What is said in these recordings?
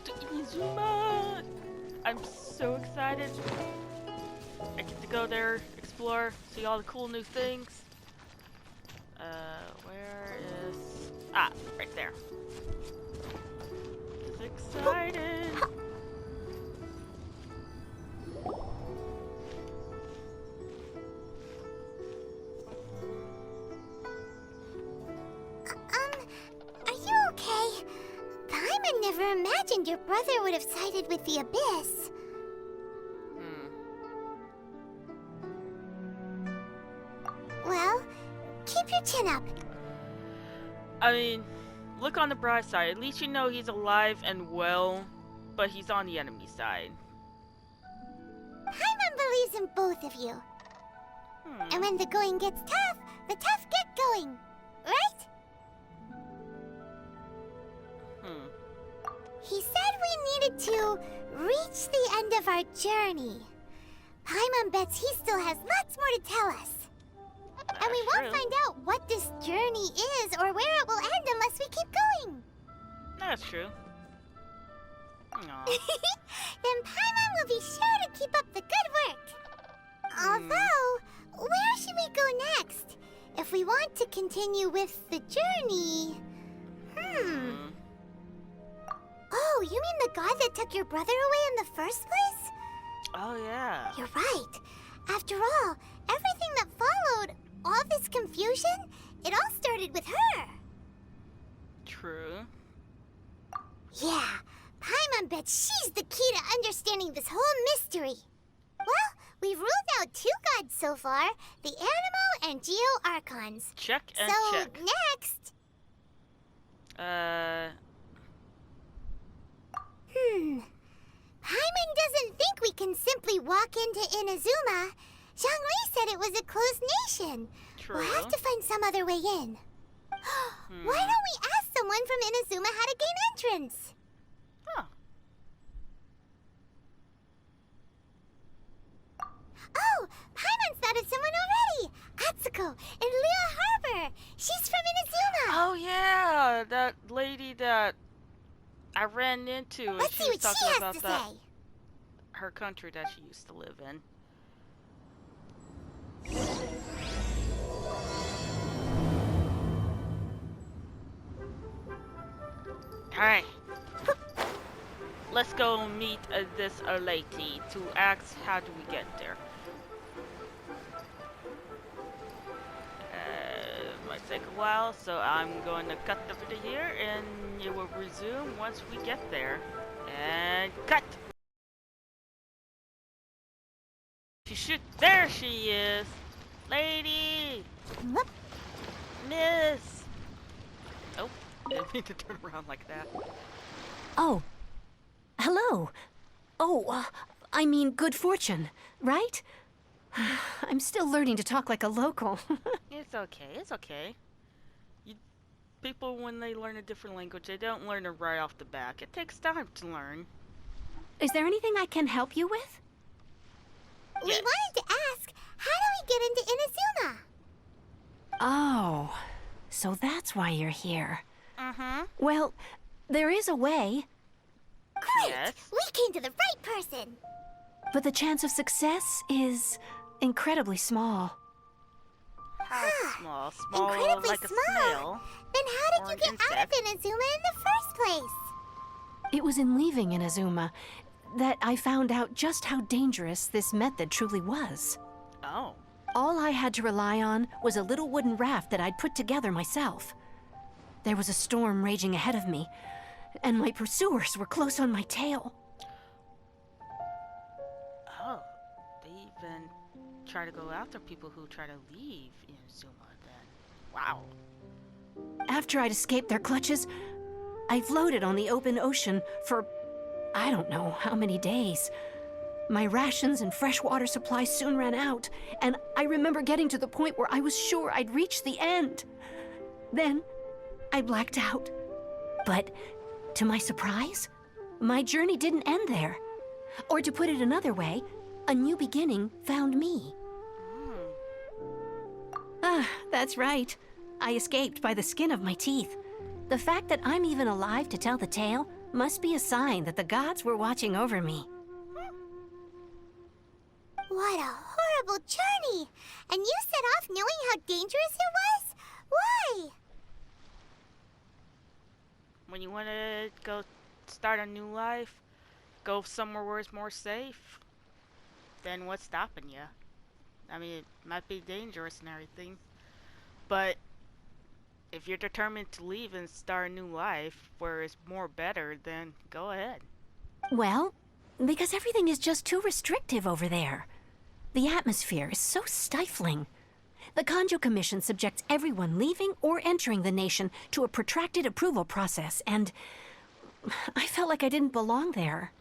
to Inazuma! I'm so excited. I get to go there, explore, see all the cool new things. Where is... Ah, right there. It's excited. Are you okay? Paimon never imagined your brother would have sided with the Abyss. Well, keep your chin up. I mean, look on the bright side. At least you know he's alive and well, but he's on the enemy side. Paimon believes in both of you. And when the going gets tough, the tough get going. Right? He said we needed to reach the end of our journey. Paimon bets he still has lots more to tell us. That's And we won't true. find out what this journey is or where it will end unless we keep going. That's true. Aw. Then Paimon will be sure to keep up the good work. Although, where should we go next? If we want to continue with the journey... Oh, you mean the god that took your brother away in the first place? Oh, yeah. You're right. After all, everything that followed, all this confusion, it all started with her. True. Yeah, Paimon bets she's the key to understanding this whole mystery. Well, we've ruled out two gods so far, the Animo and Geo Archons. Check and So, check. next... Paimon doesn't think we can simply walk into Inazuma. Zhongli said it was a closed nation. True. We'll have to find some other way in. Why don't we ask someone from Inazuma how to gain entrance? Huh. Oh, Paimon spotted someone already! Atsuko in Liyue Harbor! She's from Inazuma! Oh, yeah! That lady that I ran into. And Let's she see was what she talking has about to that, say. her country that she used to live in. Alright. Let's go meet this lady to ask how do we get there. Might take a while, so I'm going to cut the video here and it will resume once we get there. And cut! She should. There she is! Lady! Miss! Oh, didn't mean to turn around like that. Oh. Hello. Oh, I mean good fortune, right? I'm still learning to talk like a local. It's okay, it's okay. People, when they learn a different language, they don't learn it right off the bat. It takes time to learn. Is there anything I can help you with? We Yes. wanted to ask, how do we get into Inazuma? Oh, so that's why you're here. Mm-hmm. Well, there is a way, Great! Yes. We came to the right person! but the chance of success is incredibly small. How small? Small Incredibly like a small. snail? Then how Or did an you get out of insect. Inazuma in the first place? It was in leaving Inazuma that I found out just how dangerous this method truly was. Oh. All I had to rely on was a little wooden raft that I'd put together myself. There was a storm raging ahead of me, and my pursuers were close on my tail. Oh. They even try to go after people who try to leave Inazuma then. Wow. After I'd escaped their clutches, I floated on the open ocean for I don't know how many days. My rations and fresh water supplies soon ran out, and I remember getting to the point where I was sure I'd reached the end. Then, I blacked out. But, to my surprise, my journey didn't end there. Or to put it another way, a new beginning found me. Ah, that's right. I escaped by the skin of my teeth. The fact that I'm even alive to tell the tale Must be a sign that the gods were watching over me. What a horrible journey! And you set off knowing how dangerous it was? Why? When you want to go start a new life, go somewhere where it's more safe, then what's stopping you? I mean, it might be dangerous and everything, but if you're determined to leave and start a new life where it's more better, then go ahead. Well, because everything is just too restrictive over there. The atmosphere is so stifling. The Kanjo Commission subjects everyone leaving or entering the nation to a protracted approval process, and I felt like I didn't belong there.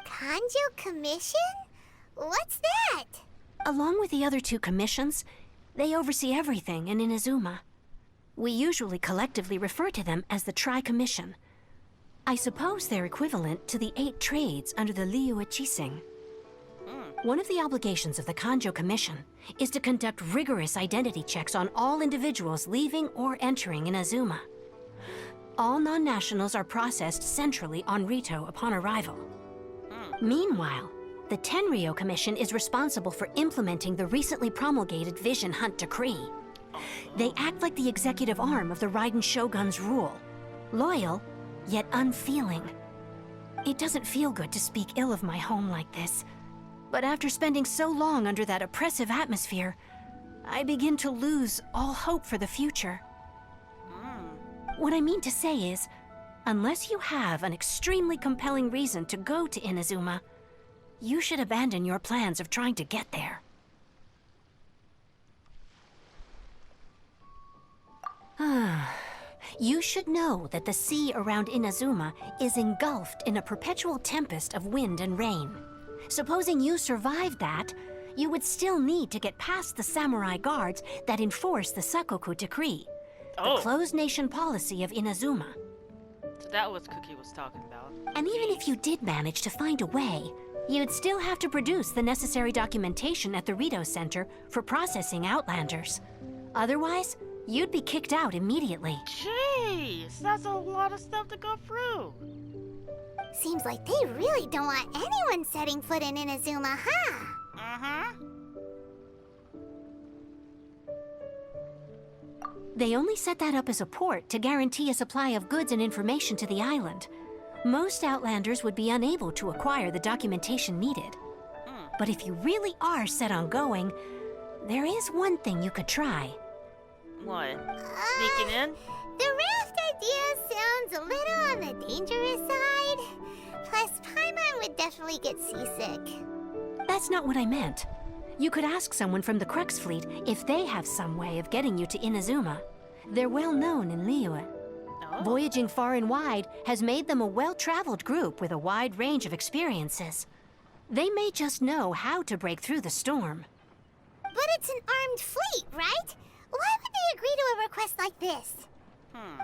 Kanjo Commission? What's that? Along with the other two commissions, they oversee everything in Inazuma. We usually collectively refer to them as the Tri-Commission. I suppose they're equivalent to the 8 trades under the Liyue Chising. One of the obligations of the Kanjo Commission is to conduct rigorous identity checks on all individuals leaving or entering Inazuma. All non-nationals are processed centrally on Rito upon arrival. Meanwhile, the Tenryo Commission is responsible for implementing the recently promulgated Vision Hunt Decree. They act like the executive arm of the Raiden Shogun's rule. Loyal, yet unfeeling. It doesn't feel good to speak ill of my home like this. But after spending so long under that oppressive atmosphere, I begin to lose all hope for the future. What I mean to say is, unless you have an extremely compelling reason to go to Inazuma, you should abandon your plans of trying to get there. You should know that the sea around Inazuma is engulfed in a perpetual tempest of wind and rain. Supposing you survived that, you would still need to get past the samurai guards that enforce the Sakoku Decree, the closed nation policy of Inazuma. So that was Cookie was talking about. And even if you did manage to find a way, you'd still have to produce the necessary documentation at the Rito Center for processing Outlanders. Otherwise, you'd be kicked out immediately. Jeez, that's a lot of stuff to go through. Seems like they really don't want anyone setting foot in Inazuma, huh? They only set that up as a port to guarantee a supply of goods and information to the island. Most Outlanders would be unable to acquire the documentation needed. But if you really are set on going, there is one thing you could try. What? Sneaking in? The raft idea sounds a little on the dangerous side. Plus, Paimon would definitely get seasick. That's not what I meant. You could ask someone from the Crux Fleet if they have some way of getting you to Inazuma. They're well known in Liyue. Voyaging far and wide has made them a well-traveled group with a wide range of experiences. They may just know how to break through the storm. But it's an armed fleet, right? Why would they agree to a request like this?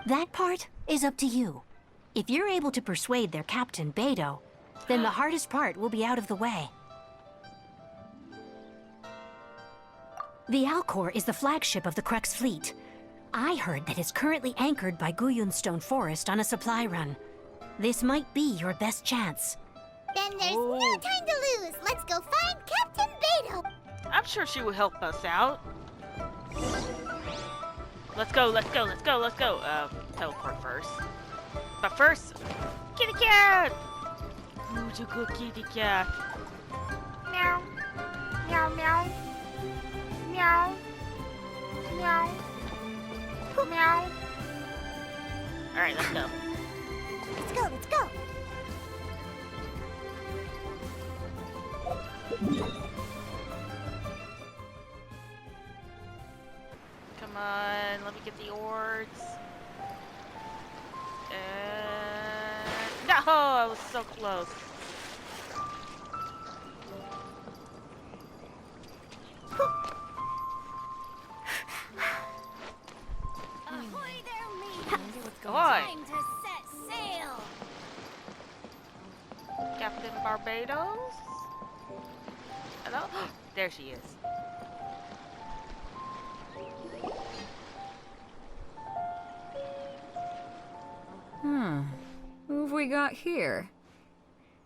That part is up to you. If you're able to persuade their captain, Beidou, then the hardest part will be out of the way. The Alcor is the flagship of the Crux Fleet. I heard that it's currently anchored by Guyunstone Forest on a supply run. This might be your best chance. Then there's no time to lose. Let's go find Captain Beidou. I'm sure she would help us out. Let's go, let's go, let's go, let's go. Teleport first. But first, kitty cat! Who's a good kitty cat? Meow. Meow, meow. Meow. Meow. Meow. Alright, let's go. Let's go, let's go. Come on, let me get the orbs. And... No! I was so close. Ahoy there, mateys. Ahoy! Time to set sail. Captain Barbados? Hello? There she is. got here?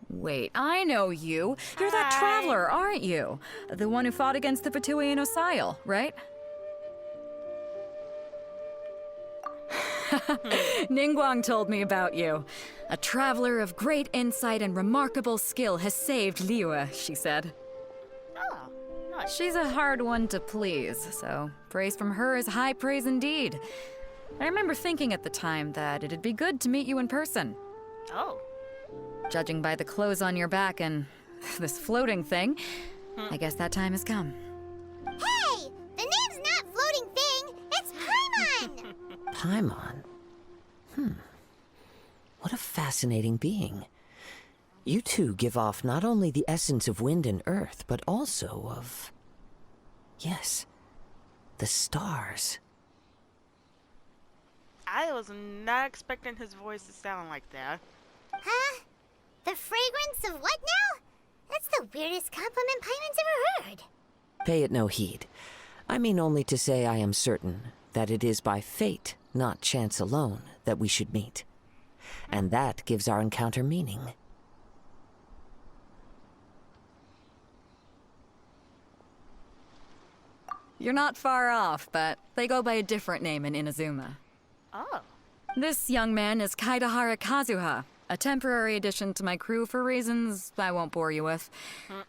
Wait, I know you. You're that Hi. traveler, aren't you? The one who fought against the Fatuian Osile, right? Ningguang told me about you. A traveler of great insight and remarkable skill has saved Liyue, she said. Oh, nice. She's a hard one to please, so praise from her is high praise indeed. I remember thinking at the time that it'd be good to meet you in person. Oh. Judging by the clothes on your back and this floating thing, I guess that time has come. Hey! The name's not Floating Thing, it's Paimon! Paimon? What a fascinating being. You two give off not only the essence of wind and earth, but also of... yes, the stars. I was not expecting his voice to sound like that. Huh? The fragrance of what now? That's the weirdest compliment Paimon's ever heard. Pay it no heed. I mean only to say I am certain that it is by fate, not chance alone, that we should meet. And that gives our encounter meaning. You're not far off, but they go by a different name in Inazuma. Oh. This young man is Kaidahara Kazuha, a temporary addition to my crew for reasons I won't bore you with.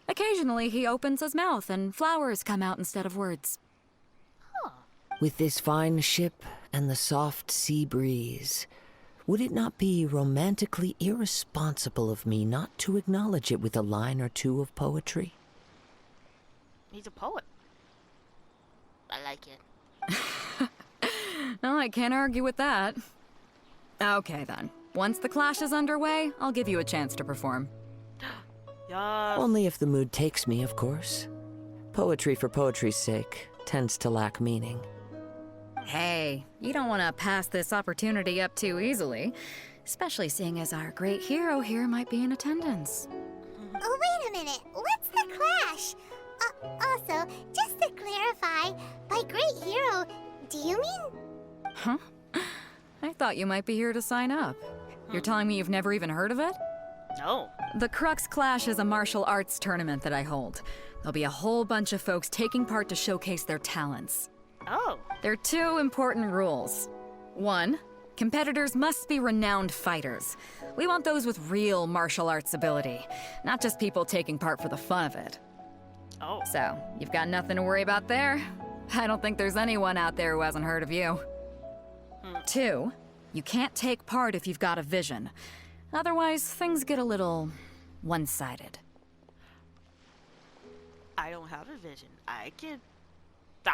Occasionally, he opens his mouth and flowers come out instead of words. With this fine ship and the soft sea breeze, would it not be romantically irresponsible of me not to acknowledge it with a line or two of poetry? He's a poet. I like it. No, I can't argue with that. Okay then. Once the clash is underway, I'll give you a chance to perform. Yes. Only if the mood takes me, of course. Poetry for poetry's sake tends to lack meaning. Hey, you don't want to pass this opportunity up too easily, especially seeing as our great hero here might be in attendance. Oh, wait a minute. What's the clash? Also, just to clarify, by great hero, do you mean... Huh? I thought you might be here to sign up. You're telling me you've never even heard of it? No. The Crux Clash is a martial arts tournament that I hold. There'll be a whole bunch of folks taking part to showcase their talents. Oh. There are two important rules. One, competitors must be renowned fighters. We want those with real martial arts ability, not just people taking part for the fun of it. Oh. So, you've got nothing to worry about there. I don't think there's anyone out there who hasn't heard of you. Two, you can't take part if you've got a vision. Otherwise, things get a little one-sided. I don't have a vision. I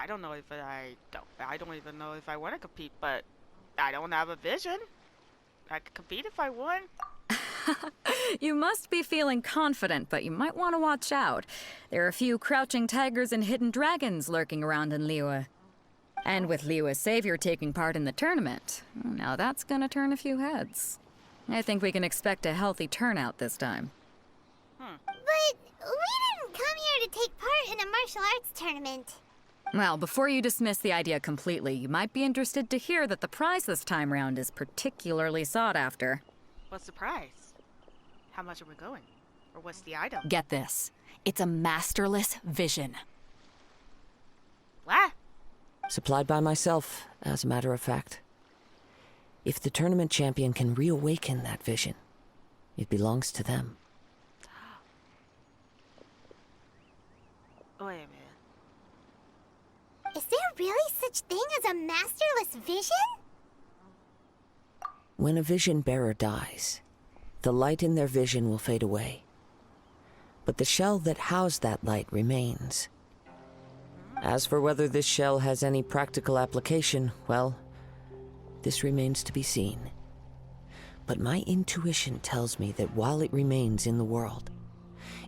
don't know if I don't even know if I want to compete, but I don't have a vision. I could compete if I want. You must be feeling confident, but you might want to watch out. There are a few crouching tigers and hidden dragons lurking around in Liyue. And with Liyue's savior taking part in the tournament, now that's gonna turn a few heads. I think we can expect a healthy turnout this time. But we didn't come here to take part in a martial arts tournament. Well, before you dismiss the idea completely, you might be interested to hear that the prize this time round is particularly sought after. What's the prize? How much are we going? Or what's the item? Get this. It's a masterless vision. What? Supplied by myself, as a matter of fact. If the tournament champion can reawaken that vision, it belongs to them. Wait a minute. Is there really such thing as a masterless vision? When a vision bearer dies, the light in their vision will fade away. But the shell that housed that light remains. As for whether this shell has any practical application, well, this remains to be seen. But my intuition tells me that while it remains in the world,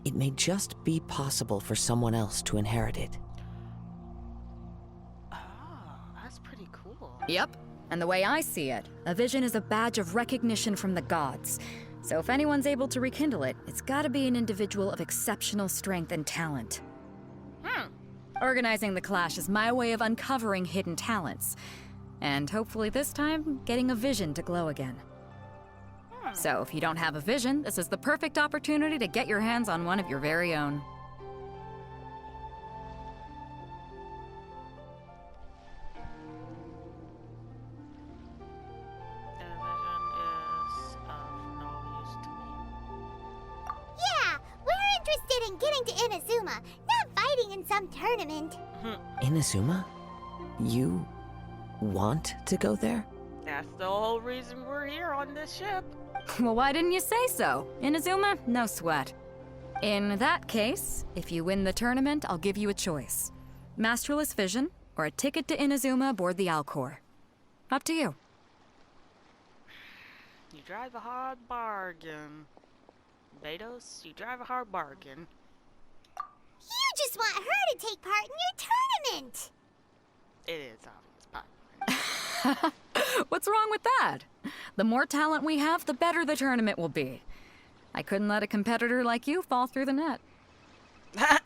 it may just be possible for someone else to inherit it. Oh, that's pretty cool. Yep. And the way I see it, a vision is a badge of recognition from the gods. So if anyone's able to rekindle it, it's gotta be an individual of exceptional strength and talent. Organizing the clash is my way of uncovering hidden talents. And hopefully this time, getting a vision to glow again. So if you don't have a vision, this is the perfect opportunity to get your hands on one of your very own. The vision is of no use to me. Yeah, we're interested in getting to Inazuma, not fighting in some tournament. Inazuma? You want to go there? That's the whole reason we're here on this ship. Well, why didn't you say so? Inazuma, no sweat. In that case, if you win the tournament, I'll give you a choice. Masterless Vision, or a ticket to Inazuma aboard the Alcor. Up to you. You drive a hard bargain. Betos, you drive a hard bargain. You just want her to take part in your tournament. It is obvious, but What's wrong with that? The more talent we have, the better the tournament will be. I couldn't let a competitor like you fall through the net. a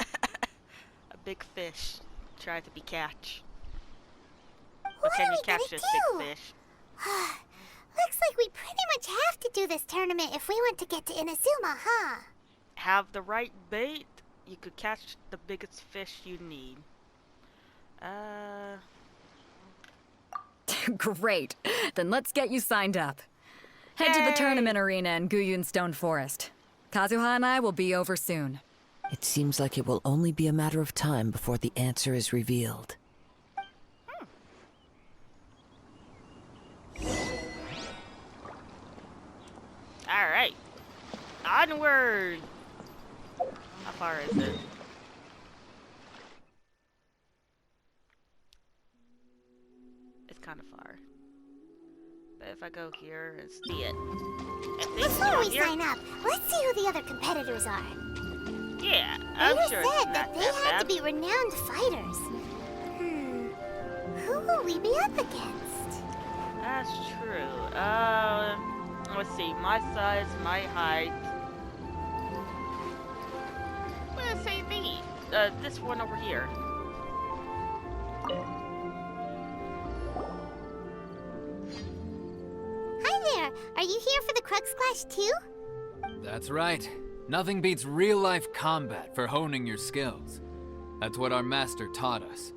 big fish tried to be catch. But What can are you we catch gonna this do? big fish? Looks like we pretty much have to do this tournament if we want to get to Inazuma, huh? Have the right bait, you could catch the biggest fish you need. Great. Then let's get you signed up. Head to the Yay! tournament arena in Guyun Stone Forest. Kazuha and I will be over soon. It seems like it will only be a matter of time before the answer is revealed. Alright. Onward! How far is it? It's kind of far. But if I go here and see it. If they Before go we here, sign up, let's see who the other competitors are. yeah, I'm Peter sure it's said not that they that had to bad. be renowned fighters. Who will we be up against? That's true. Let's see, my size, my height. Let's say me. This one over here. Hi there. Are you here for the Crux Clash too? That's right. Nothing beats real-life combat for honing your skills. That's what our master taught us.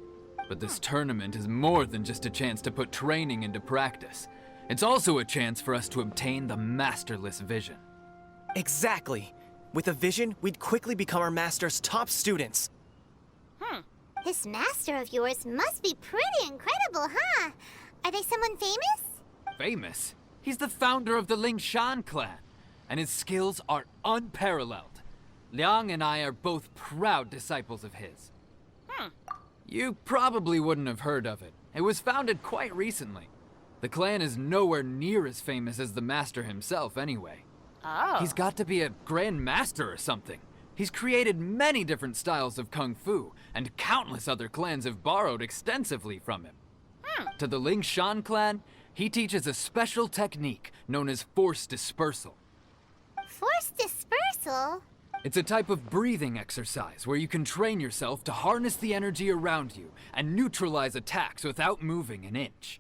But this tournament is more than just a chance to put training into practice. It's also a chance for us to obtain the masterless vision. Exactly. With a vision, we'd quickly become our master's top students. This master of yours must be pretty incredible, huh? Are they someone famous? Famous? He's the founder of the Lingshan clan, and his skills are unparalleled. Liang and I are both proud disciples of his. You probably wouldn't have heard of it. It was founded quite recently. The clan is nowhere near as famous as the master himself anyway. Oh. He's got to be a grand master or something. He's created many different styles of kung fu, and countless other clans have borrowed extensively from him. To the Lingshan clan, he teaches a special technique known as force dispersal. Force dispersal? It's a type of breathing exercise where you can train yourself to harness the energy around you and neutralize attacks without moving an inch.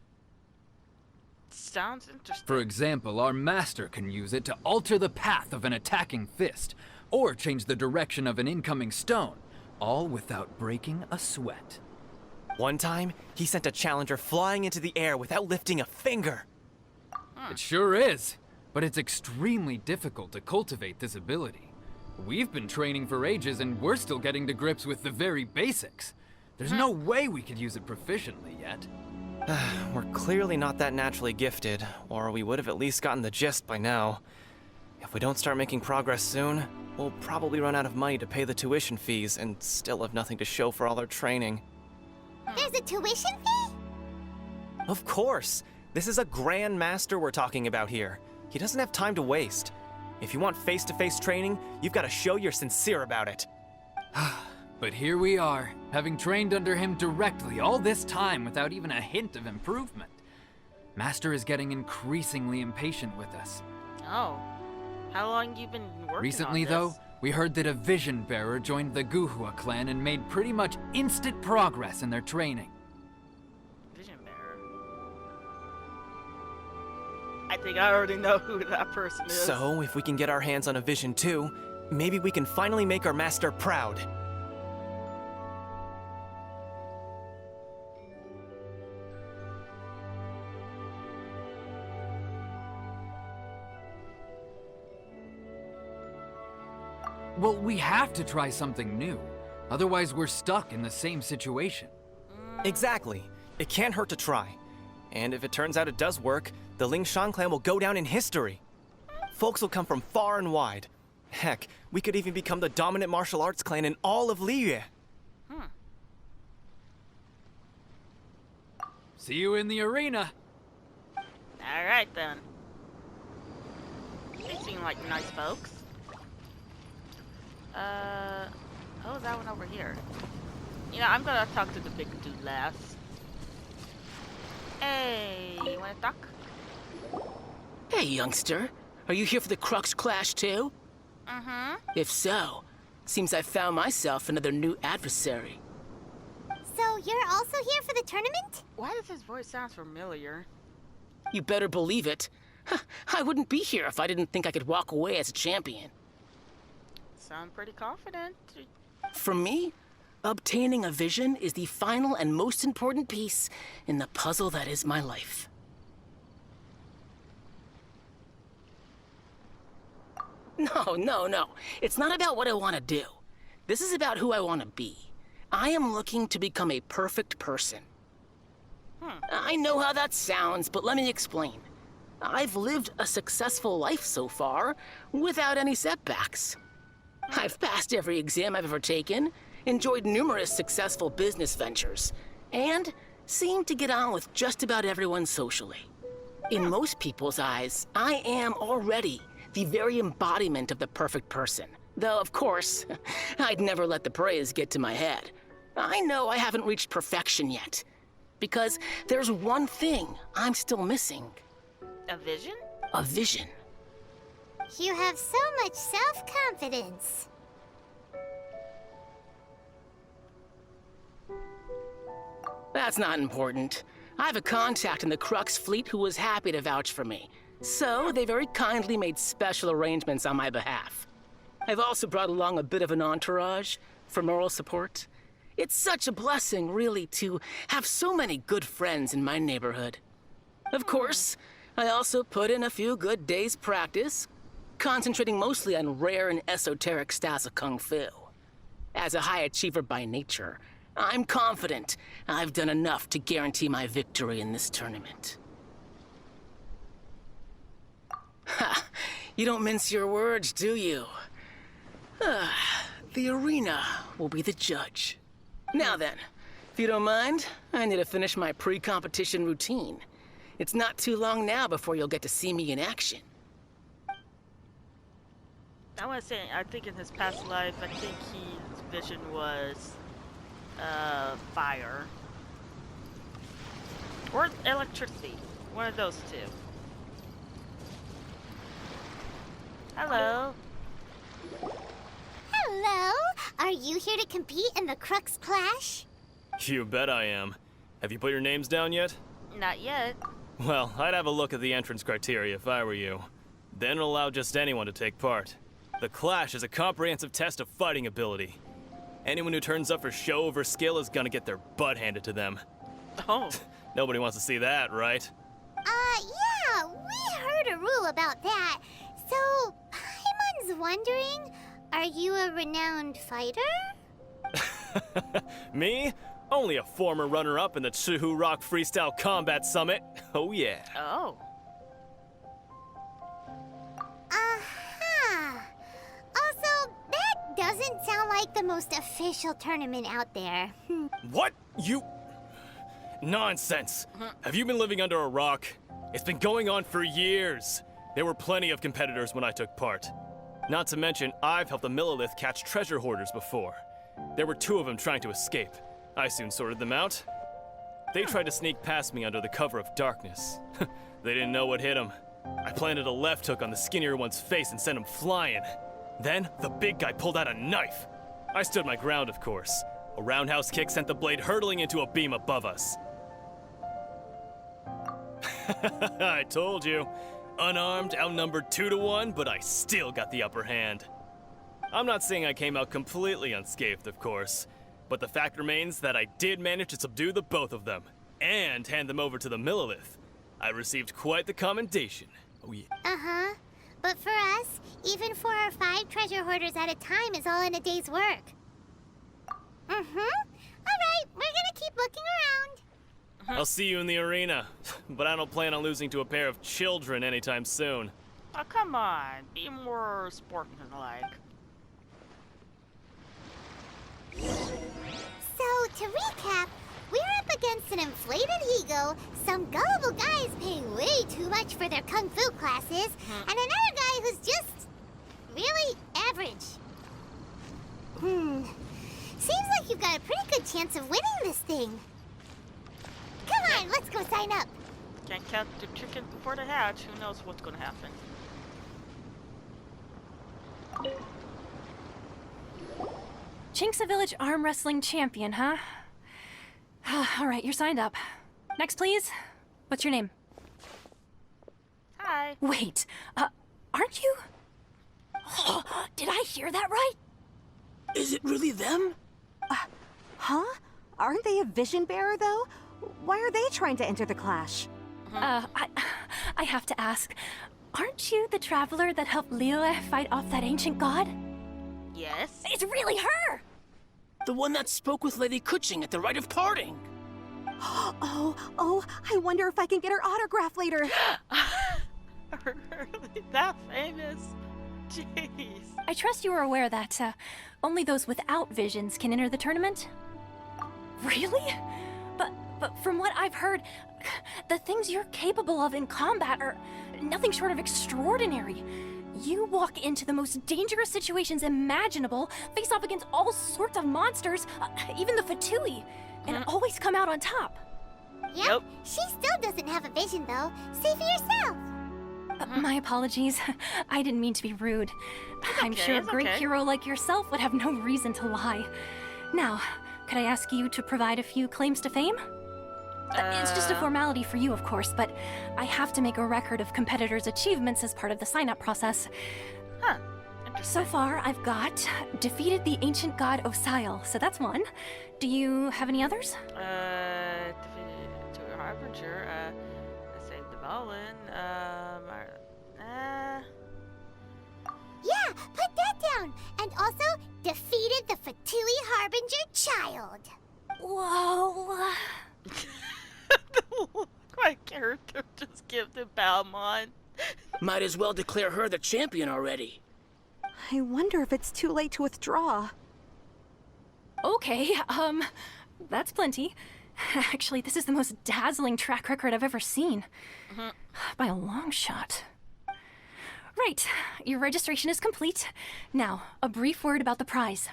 Sounds interesting. For example, our master can use it to alter the path of an attacking fist, or change the direction of an incoming stone, all without breaking a sweat. One time, he sent a challenger flying into the air without lifting a finger. It sure is, but it's extremely difficult to cultivate this ability. We've been training for ages and we're still getting to grips with the very basics. There's no way we could use it proficiently yet. We're clearly not that naturally gifted, or we would have at least gotten the gist by now. If we don't start making progress soon, we'll probably run out of money to pay the tuition fees and still have nothing to show for all our training. There's a tuition fee? Of course! This is a grand master we're talking about here. He doesn't have time to waste. If you want face-to-face training, you've got to show you're sincere about it. But here we are, having trained under him directly all this time without even a hint of improvement. Master is getting increasingly impatient with us. Oh. How long you been working Recently, on though, this? we heard that a vision bearer joined the Guhua clan and made pretty much instant progress in their training. Vision bearer. I think I already know who that person is. So, if we can get our hands on a vision too, maybe we can finally make our master proud. Well, we have to try something new. Otherwise, we're stuck in the same situation. Exactly. It can't hurt to try. And if it turns out it does work, the Ling Shan clan will go down in history. Folks will come from far and wide. Heck, we could even become the dominant martial arts clan in all of Liyue. See you in the arena. Alright then. They seem like nice folks. Oh, that one over here. You know, I'm gonna talk to the big dude last. Hey, you wanna talk? Hey, youngster. Are you here for the Crux Clash too? Mm-hmm. If so, seems I found myself another new adversary. So you're also here for the tournament? Why does his voice sound familiar? You better believe it. I wouldn't be here if I didn't think I could walk away as a champion. Sound pretty confident. For me, obtaining a vision is the final and most important piece in the puzzle that is my life. No. It's not about what I want to do. This is about who I want to be. I am looking to become a perfect person. I know how that sounds, but let me explain. I've lived a successful life so far, without any setbacks. I've passed every exam I've ever taken, enjoyed numerous successful business ventures, and seemed to get on with just about everyone socially. In most people's eyes, I am already the very embodiment of the perfect person. Though, of course, I'd never let the praise get to my head. I know I haven't reached perfection yet, because there's one thing I'm still missing. A vision? A vision. You have so much self-confidence. That's not important. I have a contact in the Crux fleet who was happy to vouch for me. So they very kindly made special arrangements on my behalf. I've also brought along a bit of an entourage for moral support. It's such a blessing, really, to have so many good friends in my neighborhood. Of course, I also put in a few good days' practice, concentrating mostly on rare and esoteric styles of Kung Fu. As a high achiever by nature, I'm confident I've done enough to guarantee my victory in this tournament. Ha! You don't mince your words, do you? The arena will be the judge. Now then, if you don't mind, I need to finish my pre-competition routine. It's not too long now before you'll get to see me in action. I want to say, I think in his past life, I think his vision was fire. Or electricity. One of those two. Hello. Hello? Are you here to compete in the Crux Clash? You bet I am. Have you put your names down yet? Not yet. Well, I'd have a look at the entrance criteria if I were you. Then allow just anyone to take part. The Clash is a comprehensive test of fighting ability. Anyone who turns up for show over skill is gonna get their butt handed to them. Oh. Nobody wants to see that, right? Yeah, we heard a rule about that. So, Paimon's wondering, are you a renowned fighter? Me? Only a former runner-up in the Chihu Rock Freestyle Combat Summit. Oh yeah. Oh. Aha! Also, that doesn't sound like the most official tournament out there. What? You... Nonsense. Have you been living under a rock? It's been going on for years. There were plenty of competitors when I took part. Not to mention, I've helped the Millilith catch treasure hoarders before. There were 2 of them trying to escape. I soon sorted them out. They tried to sneak past me under the cover of darkness. They didn't know what hit them. I planted a left hook on the skinnier one's face and sent him flying. Then, the big guy pulled out a knife. I stood my ground, of course. A roundhouse kick sent the blade hurtling into a beam above us. I told you. Unarmed, outnumbered 2 to 1, but I still got the upper hand. I'm not saying I came out completely unscathed, of course, but the fact remains that I did manage to subdue the both of them, and hand them over to the Millilith. I received quite the commendation. Oh yeah. Uh-huh. But for us, even 4 or 5 treasure hoarders at a time is all in a day's work. Mm-hmm. All right, we're gonna keep looking around. I'll see you in the arena, but I don't plan on losing to a pair of children anytime soon. Oh, come on. Be more sportsmanlike. So, to recap, we're up against an inflated ego, some gullible guys paying way too much for their kung fu classes, and another guy who's just really average. Seems like you've got a pretty good chance of winning this thing. Come on, let's go sign up. Can't count the chicken before the hatch. Who knows what's gonna happen? Chinksa Village arm wrestling champion, huh? All right, you're signed up. Next, please. What's your name? Hi. Wait, aren't you? Did I hear that right? Is it really them? Huh? Aren't they a vision bearer, though? Why are they trying to enter the clash? I have to ask, aren't you the traveler that helped Liyue fight off that ancient god? Yes. It's really her! The one that spoke with Lady Kuching at the rite of parting. Oh, I wonder if I can get her autograph later. Really that famous? Jeez. I trust you are aware that only those without visions can enter the tournament? Really? But from what I've heard, the things you're capable of in combat are nothing short of extraordinary. You walk into the most dangerous situations imaginable, face off against all sorts of monsters, even the Fatui, and always come out on top. Yep. She still doesn't have a vision, though. See for yourself. My apologies. I didn't mean to be rude. I'm sure a great hero like yourself would have no reason to lie. Now, could I ask you to provide a few claims to fame? It's just a formality for you, of course, but I have to make a record of competitors' achievements as part of the sign-up process. Huh. So far, I've got defeated the ancient god Osile, so that's one. Do you have any others? Defeated to a harbinger, I saved the Balin, Yeah, put that down. And also, defeated the Fatui Harbinger child. Whoa. My character just give the Balmon. Might as well declare her the champion already. I wonder if it's too late to withdraw. Okay, that's plenty. Actually, this is the most dazzling track record I've ever seen. By a long shot. Right, your registration is complete. Now, a brief word about the prize.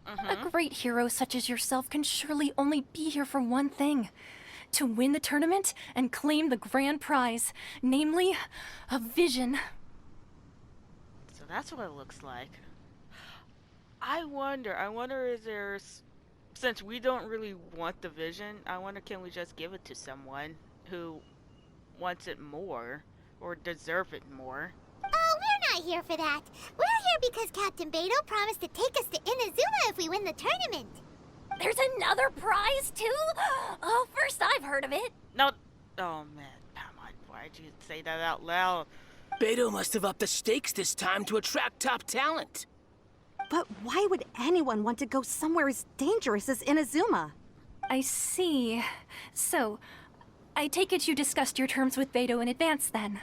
A great hero such as yourself can surely only be here for one thing. To win the tournament and claim the grand prize, namely, a vision. So that's what it looks like. I wonder is there, since we don't really want the vision, I wonder can we just give it to someone who wants it more, or deserve it more? Oh, we're not here for that. We're here because Captain Beto promised to take us to Inazuma if we win the tournament. There's another prize, too? Oh, first I've heard of it. No. Oh, man. Come on. Why'd you say that out loud? Beto must have upped the stakes this time to attract top talent. But why would anyone want to go somewhere as dangerous as Inazuma? I see. So, I take it you discussed your terms with Beto in advance, then?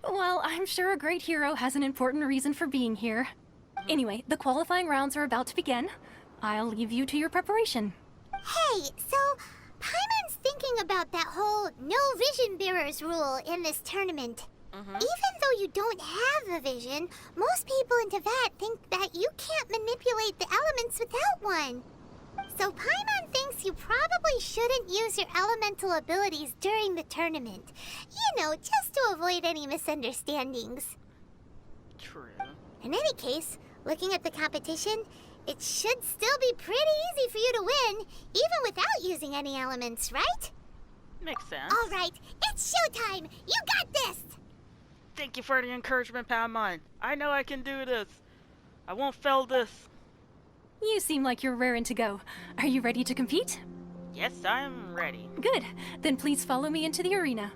Well, I'm sure a great hero has an important reason for being here. Anyway, the qualifying rounds are about to begin. I'll leave you to your preparation. Hey, so Paimon's thinking about that whole no vision bearers rule in this tournament. Even though you don't have a vision, most people in Teyvat think that you can't manipulate the elements without one. So Paimon thinks you probably shouldn't use your elemental abilities during the tournament. You know, just to avoid any misunderstandings. True. In any case, Looking at the competition, it should still be pretty easy for you to win, even without using any elements, right? Makes sense. All right, it's showtime! You got this! Thank you for the encouragement, Paimon. I know I can do this. I won't fail this. You seem like you're raring to go. Are you ready to compete? Yes, I'm ready. Good. Then please follow me into the arena.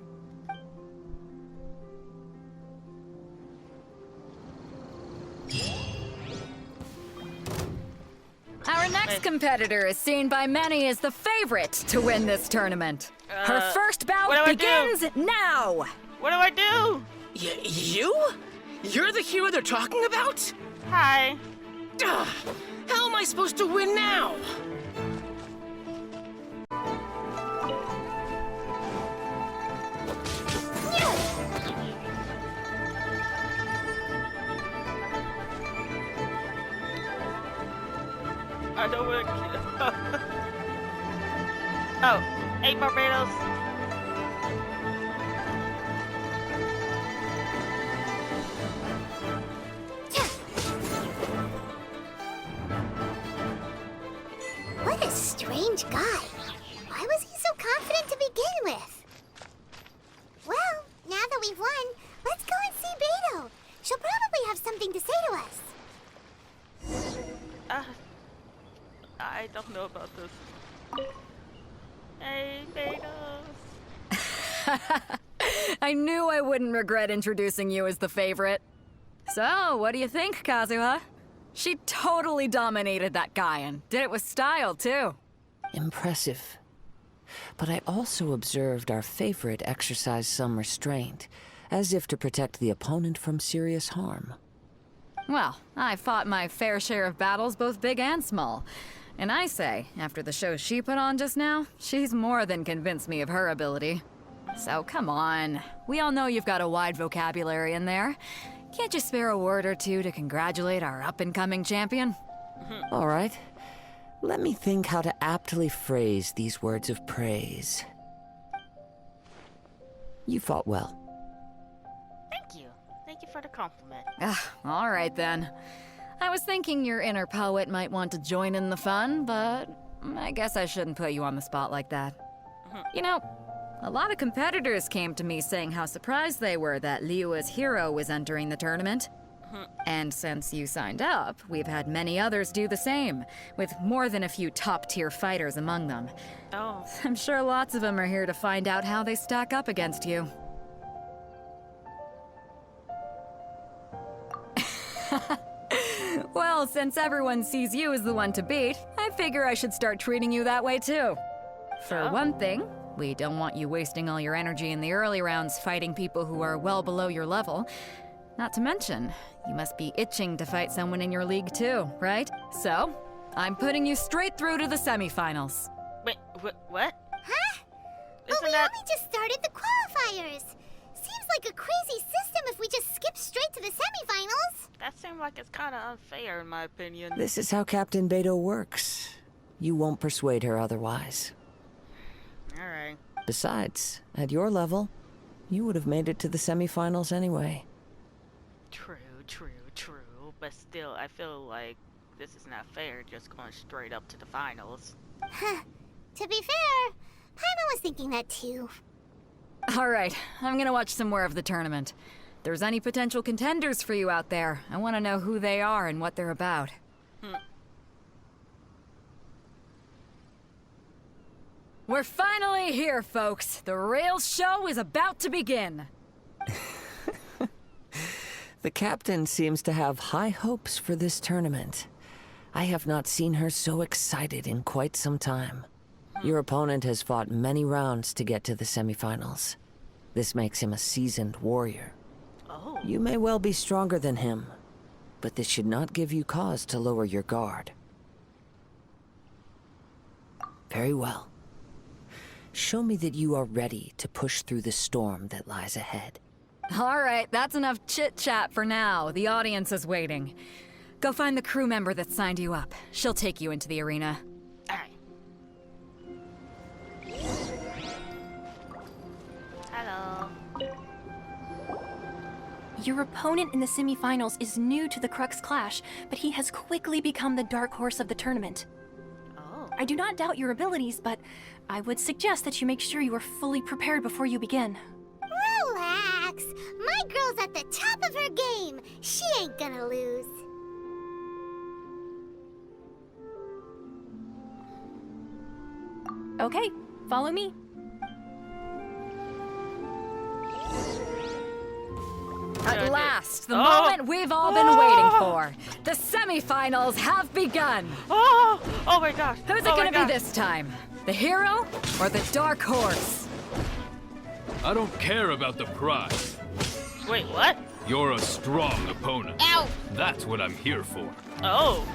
Our next competitor is seen by many as the favorite to win this tournament. Her first bout what do I begins now! What do I do? You? You're the hero they're talking about? Hi. Ugh, how am I supposed to win now? I don't want to. Oh, hey Barbados. What a strange guy. Why was he so confident to begin with? Well, now that we've won, let's go and see Beto. She'll probably have something to say to us. I don't know about this. Hey, Betos. I knew I wouldn't regret introducing you as the favorite. So, what do you think, Kazuha? She totally dominated that guy and did it with style, too. Impressive. But I also observed our favorite exercise some restraint, as if to protect the opponent from serious harm. Well, I fought my fair share of battles, both big and small. And I say, after the show she put on just now, she's more than convinced me of her ability. So come on. We all know you've got a wide vocabulary in there. Can't you spare a word or two to congratulate our up-and-coming champion? All right. Let me think how to aptly phrase these words of praise. You fought well. Thank you. Thank you for the compliment. All right then. I was thinking your inner poet might want to join in the fun, but I guess I shouldn't put you on the spot like that. You know, a lot of competitors came to me saying how surprised they were that Liyue's hero was entering the tournament. And since you signed up, we've had many others do the same, with more than a few top-tier fighters among them. Oh. I'm sure lots of them are here to find out how they stack up against you. Well, since everyone sees you as the one to beat, I figure I should start treating you that way too. For one thing, we don't want you wasting all your energy in the early rounds fighting people who are well below your level. Not to mention, you must be itching to fight someone in your league too, right? So, I'm putting you straight through to the semifinals. Wait, what? Huh? But Isn't we that... only just started the qualifiers. Seems like a crazy system if we just skip straight to the semifinals. That seemed like it's kind of unfair in my opinion. This is how Captain Beto works. You won't persuade her otherwise. Alright. Besides, at your level, you would have made it to the semifinals anyway. True. But still, I feel like this is not fair just going straight up to the finals. Huh. To be fair, Paimon was thinking that too. All right, I'm gonna watch some more of the tournament. If there's any potential contenders for you out there, I want to know who they are and what they're about. We're finally here, folks. The real show is about to begin. The captain seems to have high hopes for this tournament. I have not seen her so excited in quite some time. Your opponent has fought many rounds to get to the semifinals. This makes him a seasoned warrior. Oh. You may well be stronger than him, but this should not give you cause to lower your guard. Very well. Show me that you are ready to push through the storm that lies ahead. All right, that's enough chit-chat for now. The audience is waiting. Go find the crew member that signed you up. She'll take you into the arena. Alright. Hello. Your opponent in the semifinals is new to the Crux Clash, but he has quickly become the dark horse of the tournament. Oh. I do not doubt your abilities, but I would suggest that you make sure you are fully prepared before you begin. Relax. My girl's at the top of her game. She ain't gonna lose. Okay, follow me. At last, the moment we've all been waiting for. The semifinals have begun. Oh! Oh my gosh. Who's it gonna be this time? The hero or the dark horse? I don't care about the prize. Wait, what? You're a strong opponent. Ow! That's what I'm here for. Oh.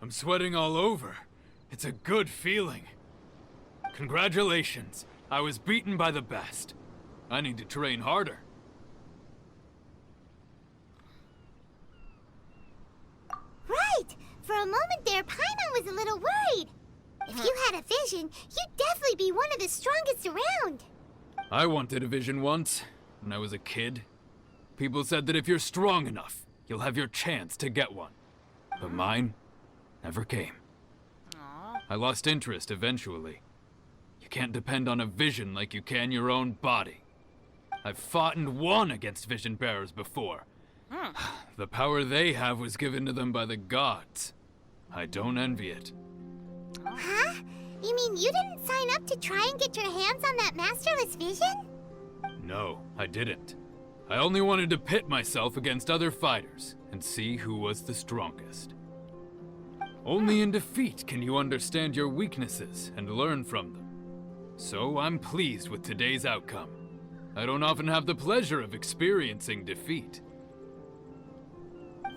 I'm sweating all over. It's a good feeling. Congratulations. I was beaten by the best. I need to train harder. Right. For a moment there, Paimon was a little worried. If you had a vision, you'd definitely be one of the strongest around. I wanted a vision once, when I was a kid. People said that if you're strong enough, you'll have your chance to get one. But mine never came. Aww. I lost interest eventually. You can't depend on a vision like you can your own body. I've fought and won against vision bearers before. The power they have was given to them by the gods. I don't envy it. Huh? You mean you didn't sign up to try and get your hands on that masterless vision? No, I didn't. I only wanted to pit myself against other fighters and see who was the strongest. Only in defeat can you understand your weaknesses and learn from them. So I'm pleased with today's outcome. I don't often have the pleasure of experiencing defeat.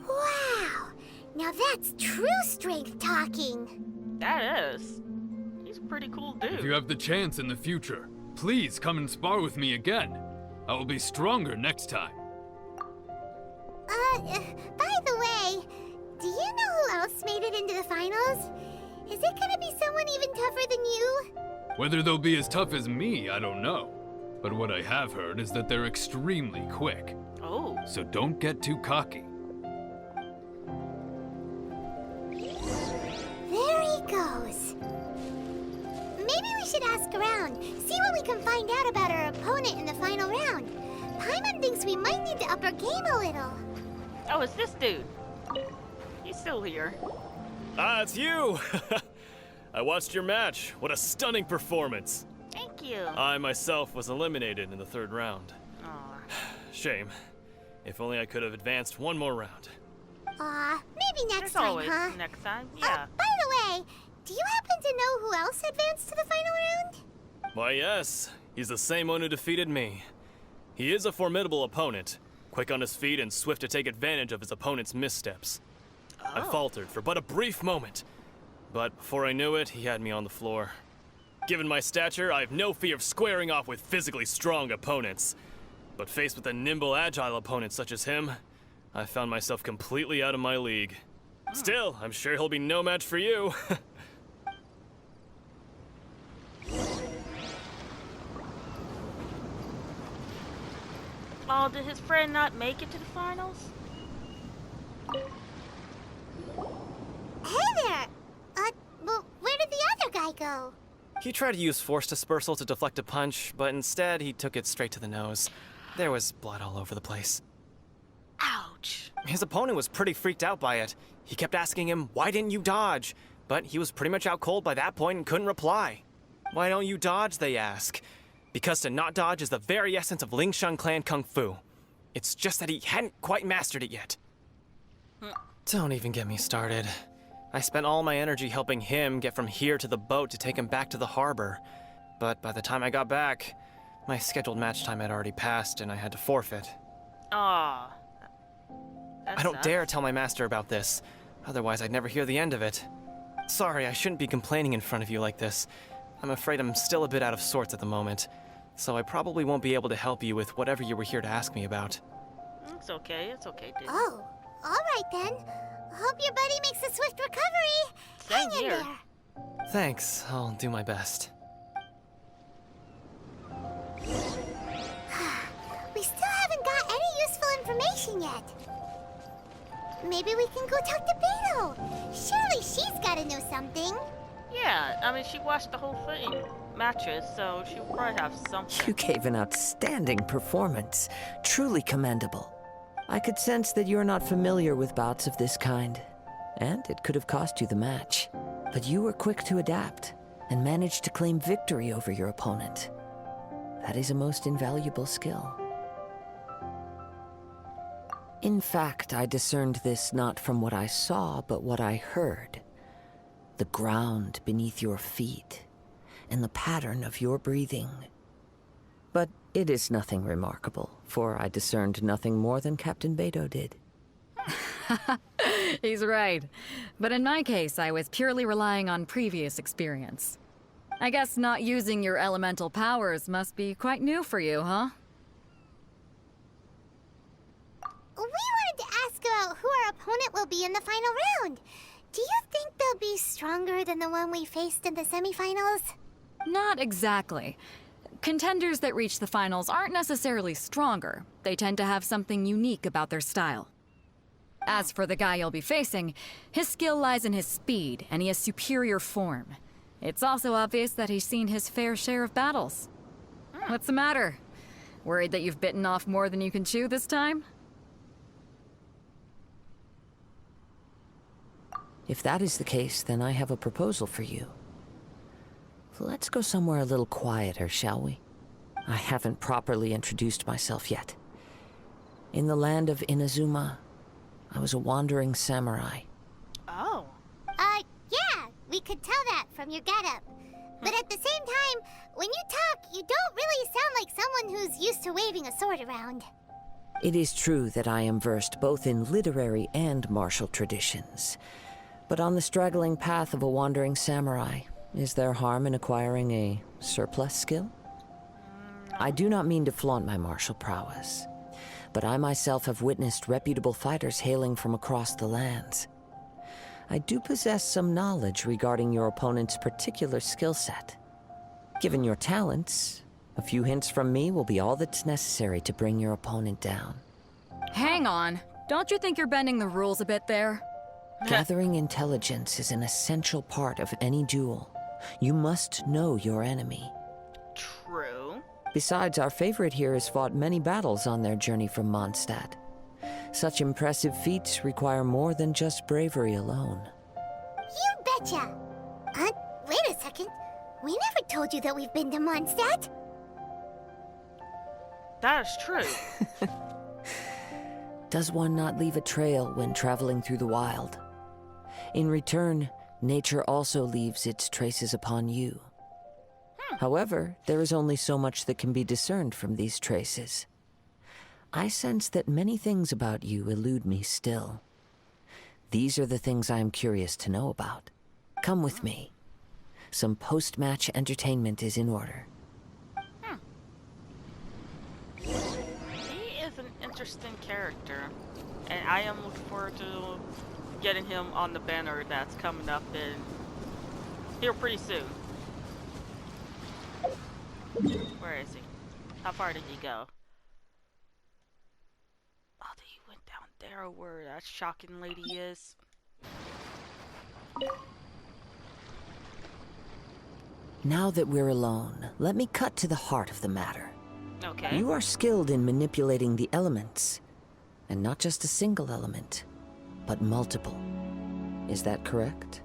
Wow! Now that's true strength talking. That is. He's a pretty cool dude. If you have the chance in the future, please come and spar with me again. I will be stronger next time. By the way, do you know who else made it into the finals? Is it gonna be someone even tougher than you? Whether they'll be as tough as me, I don't know. But what I have heard is that they're extremely quick. Oh. So don't get too cocky. There he goes. Maybe we should ask around, see what we can find out about our opponent in the final round. Paimon thinks we might need to up our game a little. Oh, it's this dude. He's still here. Ah, it's you! I watched your match. What a stunning performance. Thank you. I myself was eliminated in the third round. Aw. Shame. If only I could have advanced one more round. Maybe next There's time, always huh? next time. Yeah. By the way, do you happen to know who else advanced to the final round? Why, yes. He's the same one who defeated me. He is a formidable opponent, quick on his feet and swift to take advantage of his opponent's missteps. I faltered for but a brief moment, but before I knew it, he had me on the floor. Given my stature, I have no fear of squaring off with physically strong opponents. But faced with a nimble, agile opponent such as him, I found myself completely out of my league. Still, I'm sure he'll be no match for you. Oh, did his friend not make it to the finals? Hey there! Well, where did the other guy go? He tried to use force dispersal to deflect a punch, but instead he took it straight to the nose. There was blood all over the place. Ouch. His opponent was pretty freaked out by it. He kept asking him, "Why didn't you dodge?" But he was pretty much out cold by that point and couldn't reply. "Why don't you dodge?" they ask. Because to not dodge is the very essence of Lingshan clan kung fu. It's just that he hadn't quite mastered it yet. Don't even get me started. I spent all my energy helping him get from here to the boat to take him back to the harbor. But by the time I got back, my scheduled match time had already passed and I had to forfeit. Aw. I don't dare tell my master about this. Otherwise, I'd never hear the end of it. Sorry, I shouldn't be complaining in front of you like this. I'm afraid I'm still a bit out of sorts at the moment. so I probably won't be able to help you with whatever you were here to ask me about. It's okay, dude. Oh, alright then. Hope your buddy makes a swift recovery. Same Hang in here. there. Thanks, I'll do my best. We still haven't got any useful information yet. Maybe we can go talk to Beto. Surely she's gotta know something. Yeah, I mean, she watched the whole thing, matches, so she'll probably have something. You gave an outstanding performance. Truly commendable. I could sense that you're not familiar with bouts of this kind, and it could have cost you the match. But you were quick to adapt, and managed to claim victory over your opponent. That is a most invaluable skill. In fact, I discerned this not from what I saw, but what I heard. The ground beneath your feet, and the pattern of your breathing. But it is nothing remarkable, for I discerned nothing more than Captain Beto did. He's right. But in my case, I was purely relying on previous experience. I guess not using your elemental powers must be quite new for you, huh? We wanted to ask about who our opponent will be in the final round. Do you think they'll be stronger than the one we faced in the semifinals? Not exactly. Contenders that reach the finals aren't necessarily stronger. They tend to have something unique about their style. As for the guy you'll be facing, his skill lies in his speed, and he has superior form. It's also obvious that he's seen his fair share of battles. What's the matter? Worried that you've bitten off more than you can chew this time? If that is the case, then I have a proposal for you. Let's go somewhere a little quieter, shall we? I haven't properly introduced myself yet. In the land of Inazuma, I was a wandering samurai. Oh. Yeah, we could tell that from your getup. But at the same time, when you talk, you don't really sound like someone who's used to waving a sword around. It is true that I am versed both in literary and martial traditions. But on the straggling path of a wandering samurai, is there harm in acquiring a surplus skill? I do not mean to flaunt my martial prowess, but I myself have witnessed reputable fighters hailing from across the lands. I do possess some knowledge regarding your opponent's particular skill set. Given your talents, a few hints from me will be all that's necessary to bring your opponent down. Hang on. Don't you think you're bending the rules a bit there? Gathering intelligence is an essential part of any duel. You must know your enemy. True. Besides, our favorite here has fought many battles on their journey from Mondstadt. Such impressive feats require more than just bravery alone. You betcha! Wait a second. We never told you that we've been to Mondstadt. That is true. Does one not leave a trail when traveling through the wild? In return, nature also leaves its traces upon you. However, there is only so much that can be discerned from these traces. I sense that many things about you elude me still. These are the things I am curious to know about. Come with me. Some post-match entertainment is in order. He is an interesting character, and I am looking forward to getting him on the banner that's coming up in here pretty soon. Where is he? How far did he go? Oh, he went down there where that shocking lady is. Now that we're alone, let me cut to the heart of the matter. Okay. You are skilled in manipulating the elements, and not just a single element, but multiple. Is that correct?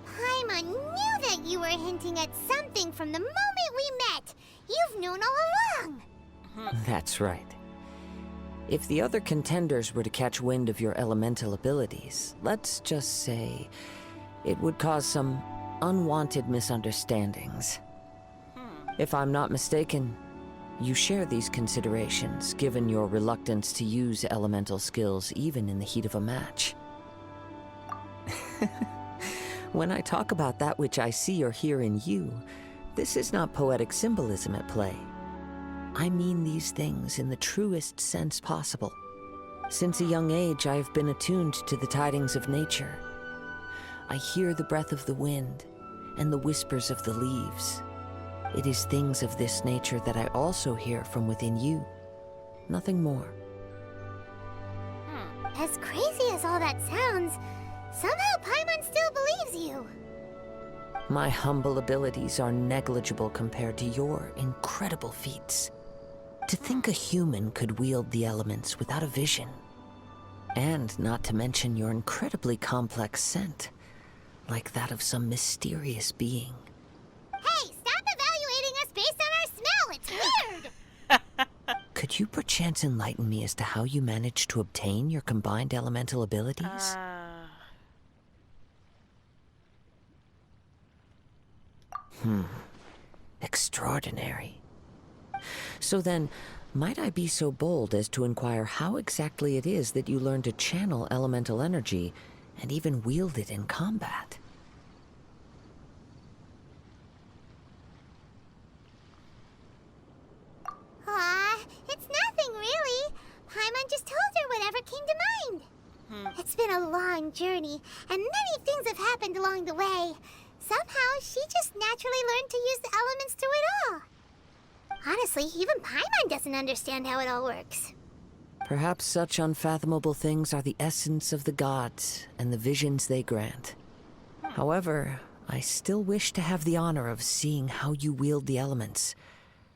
Paimon knew that you were hinting at something from the moment we met. You've known all along. That's right. If the other contenders were to catch wind of your elemental abilities, let's just say, it would cause some unwanted misunderstandings. If I'm not mistaken, you share these considerations, given your reluctance to use elemental skills even in the heat of a match. When I talk about that which I see or hear in you, this is not poetic symbolism at play. I mean these things in the truest sense possible. Since a young age, I have been attuned to the tidings of nature. I hear the breath of the wind and the whispers of the leaves. It is things of this nature that I also hear from within you. Nothing more. As crazy as all that sounds, somehow Paimon still believes you. My humble abilities are negligible compared to your incredible feats. To think a human could wield the elements without a vision. And not to mention your incredibly complex scent, like that of some mysterious being. Hey, stop evaluating us based on our smell! It's weird! Could you perchance enlighten me as to how you managed to obtain your combined elemental abilities? Extraordinary. So then, might I be so bold as to inquire how exactly it is that you learned to channel elemental energy and even wield it in combat? Aw, it's nothing really. Paimon just told her whatever came to mind. It's been a long journey, and many things have happened along the way. Somehow, she just naturally learned to use the elements through it all. Honestly, even Paimon doesn't understand how it all works. Perhaps such unfathomable things are the essence of the gods and the visions they grant. However, I still wish to have the honor of seeing how you wield the elements.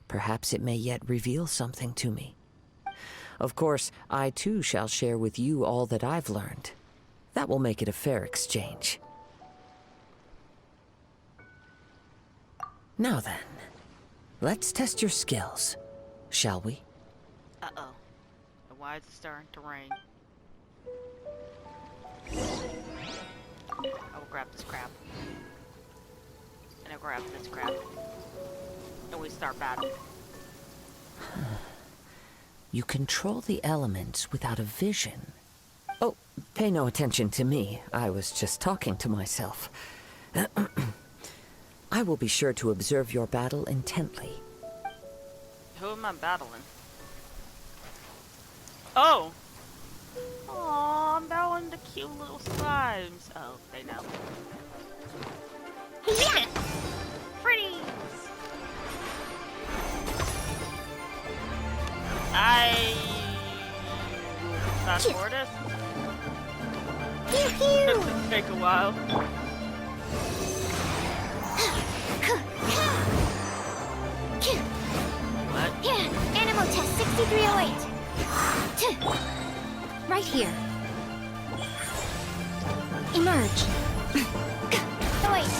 Perhaps it may yet reveal something to me. Of course, I too shall share with you all that I've learned. That will make it a fair exchange. Now then, let's test your skills, shall we? Uh-oh. Why is it starting to rain? I will grab this crap. And I'll grab this crap. And we start battle. You control the elements without a vision. Oh, pay no attention to me. I was just talking to myself. I will be sure to observe your battle intently. Who am I battling? Oh! Aw, I'm battling the cute little slimes. Oh, they know. Yeah! Freeze! I... Fast forward this. It'll take a while. What? Yeah, animal test 6308. Right here. Emerge. Oh, wait.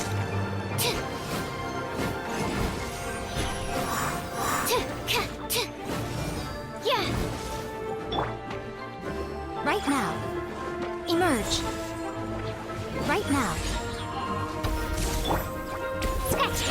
Yeah. Right now. Emerge. Right now. Scratch.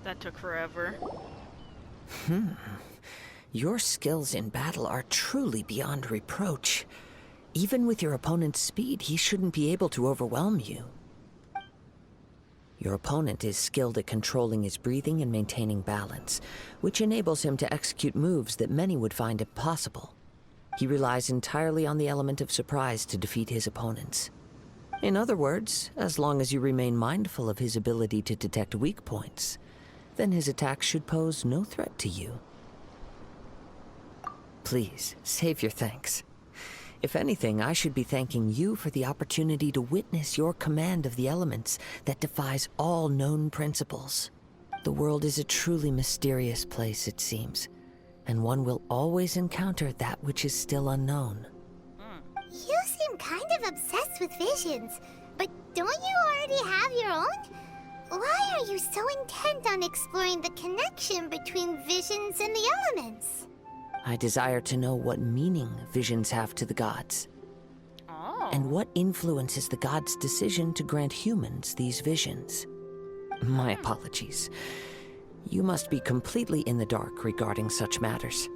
That took forever. Your skills in battle are truly beyond reproach. Even with your opponent's speed, he shouldn't be able to overwhelm you. Your opponent is skilled at controlling his breathing and maintaining balance, which enables him to execute moves that many would find impossible. He relies entirely on the element of surprise to defeat his opponents. In other words, as long as you remain mindful of his ability to detect weak points, then his attacks should pose no threat to you. Please, save your thanks. If anything, I should be thanking you for the opportunity to witness your command of the elements that defies all known principles. The world is a truly mysterious place, it seems, and one will always encounter that which is still unknown. You seem kind of obsessed with visions, but don't you already have your own? Why are you so intent on exploring the connection between visions and the elements? I desire to know what meaning visions have to the gods, Oh. and what influences the gods' decision to grant humans these visions. My apologies. You must be completely in the dark regarding such matters.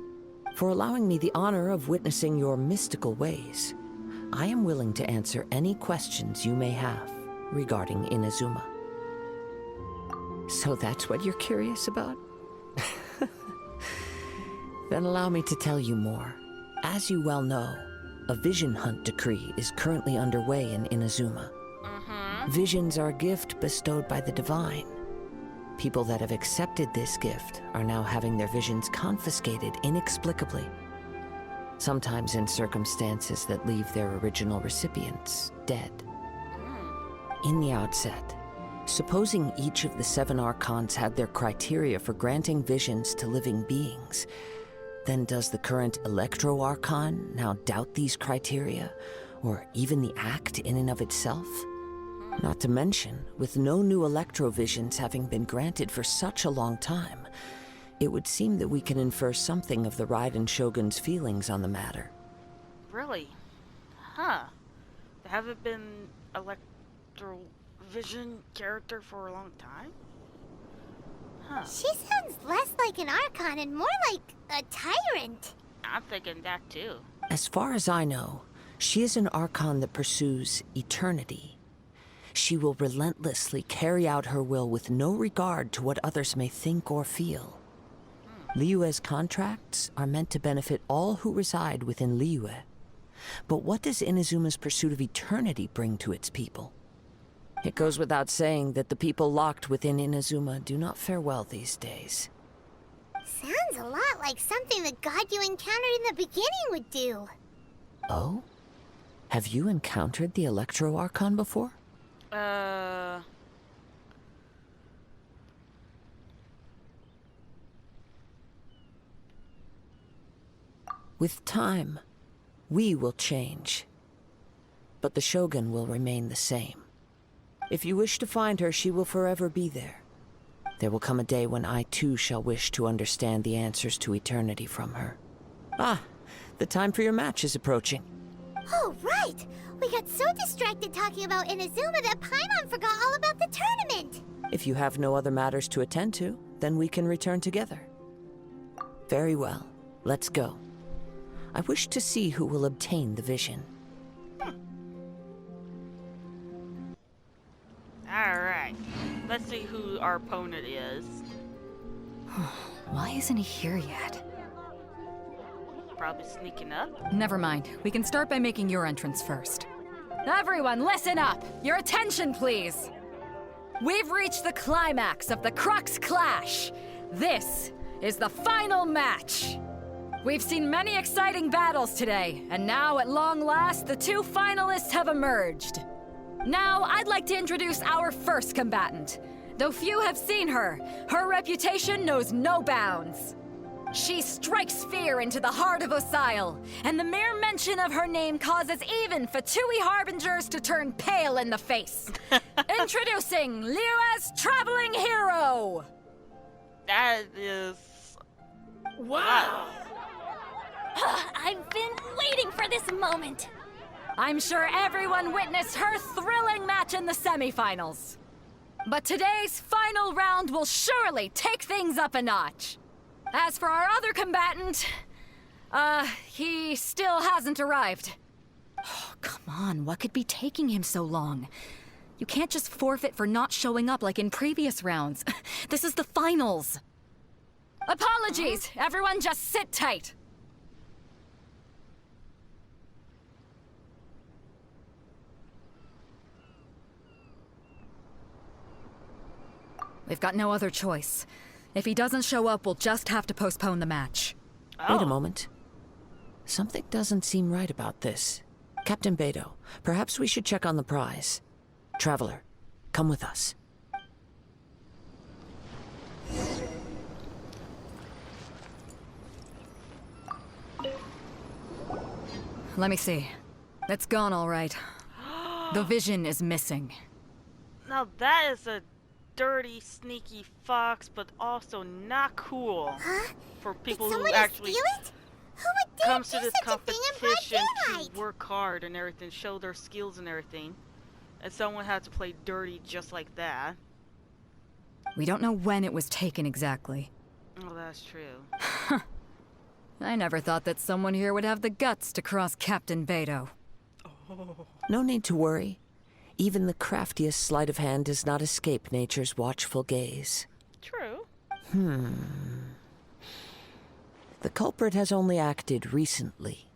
For allowing me the honor of witnessing your mystical ways, I am willing to answer any questions you may have regarding Inazuma. So that's what you're curious about? Then allow me to tell you more. As you well know, a vision hunt decree is currently underway in Inazuma. Visions are a gift bestowed by the divine. People that have accepted this gift are now having their visions confiscated inexplicably, sometimes in circumstances that leave their original recipients dead. In the outset, supposing each of the 7 archons had their criteria for granting visions to living beings, then does the current Electro Archon now doubt these criteria, or even the act in and of itself? Not to mention, with no new electrovisions having been granted for such a long time, it would seem that we can infer something of the Raiden Shogun's feelings on the matter. Really? Huh. There haven't been Electrovision character for a long time? Huh. She sounds less like an Archon and more like a tyrant. I'm thinking that too. As far as I know, she is an Archon that pursues eternity. She will relentlessly carry out her will with no regard to what others may think or feel. Liyue's contracts are meant to benefit all who reside within Liyue. But what does Inazuma's pursuit of eternity bring to its people? It goes without saying that the people locked within Inazuma do not fare well these days. Sounds a lot like something the god you encountered in the beginning would do. Oh? Have you encountered the Electro Archon before? With time, we will change. But the Shogun will remain the same. If you wish to find her, she will forever be there. There will come a day when I too shall wish to understand the answers to eternity from her. Ah, the time for your match is approaching. Oh, right! We got so distracted talking about Inazuma that Paimon forgot all about the tournament! If you have no other matters to attend to, then we can return together. Very well, let's go. I wish to see who will obtain the vision. Alright. Let's see who our opponent is. Why isn't he here yet? Probably sneaking up. Never mind. We can start by making your entrance first. Everyone, listen up! Your attention, please! We've reached the climax of the Crux Clash! This is the final match! We've seen many exciting battles today, and now, at long last, the 2 finalists have emerged. Now, I'd like to introduce our first combatant. Though few have seen her, her reputation knows no bounds. She strikes fear into the heart of Osile, and the mere mention of her name causes even Fatui Harbingers to turn pale in the face. Introducing Liyue's traveling hero! That is... Wow! I've been waiting for this moment! I'm sure everyone witnessed her thrilling match in the semifinals. But today's final round will surely take things up a notch. As for our other combatant, he still hasn't arrived. Oh, come on, what could be taking him so long? You can't just forfeit for not showing up like in previous rounds. This is the finals. Apologies, everyone just sit tight. We've got no other choice. If he doesn't show up, we'll just have to postpone the match. Wait a moment. Something doesn't seem right about this. Captain Beidou, perhaps we should check on the prize. Traveler, come with us. Let me see. It's gone all right. The vision is missing. Now that is a dirty, sneaky fox, but also not cool. Huh? For Did people someone who actually steal it? Who would dare comes to do this such a thing in broad competition daylight? to work hard and everything, show their skills and everything, and someone had to play dirty just like that. We don't know when it was taken exactly. Oh, that's true. I never thought that someone here would have the guts to cross Captain Beto. No need to worry. Even the craftiest sleight of hand does not escape nature's watchful gaze. True. The culprit has only acted recently.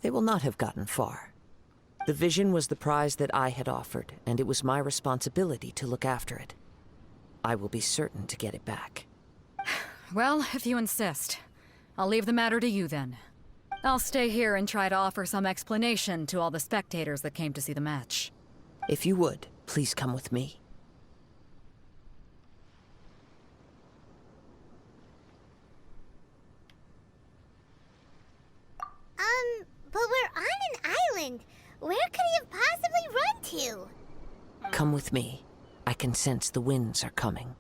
They will not have gotten far. The vision was the prize that I had offered, and it was my responsibility to look after it. I will be certain to get it back. Well, if you insist. I'll leave the matter to you then. I'll stay here and try to offer some explanation to all the spectators that came to see the match. If you would, please come with me. But we're on an island. Where could he have possibly run to? Come with me. I can sense the winds are coming.